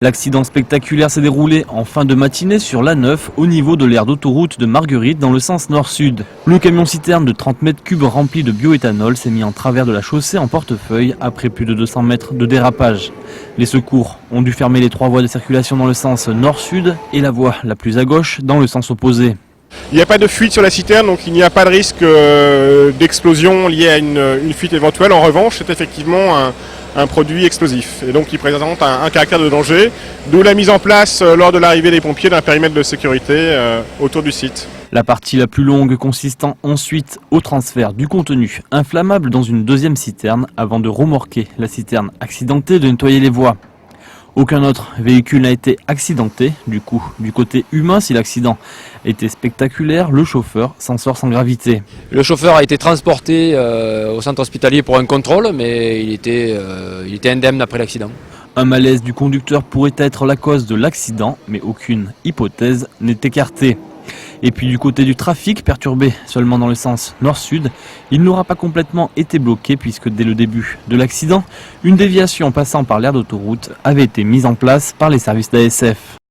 L'accident spectaculaire s'est déroulé en fin de matinée sur l'A9 au niveau de l'aire d'autoroute de Marguerite dans le sens nord-sud. Le camion-citerne de 30 mètres cubes rempli de bioéthanol s'est mis en travers de la chaussée en portefeuille après plus de 200 mètres de dérapage. Les secours ont dû fermer les 3 voies de circulation dans le sens nord-sud et la voie la plus à gauche dans le sens opposé. Il n'y a pas de fuite sur la citerne, donc il n'y a pas de risque d'explosion liée à une fuite éventuelle. En revanche, c'est effectivement un produit explosif et donc il présente un caractère de danger, d'où la mise en place lors de l'arrivée des pompiers d'un périmètre de sécurité autour du site. La partie la plus longue consistant ensuite au transfert du contenu inflammable dans une deuxième citerne avant de remorquer la citerne accidentée de nettoyer les voies. Aucun autre véhicule n'a été accidenté. Du coup, du côté humain, si l'accident était spectaculaire, le chauffeur s'en sort sans gravité. Le chauffeur a été transporté au centre hospitalier pour un contrôle, mais il était indemne après l'accident. Un malaise du conducteur pourrait être la cause de l'accident, mais aucune hypothèse n'est écartée. Et puis du côté du trafic, perturbé seulement dans le sens nord-sud, il n'aura pas complètement été bloqué puisque dès le début de l'accident, une déviation passant par l'aire d'autoroute avait été mise en place par les services d'ASF.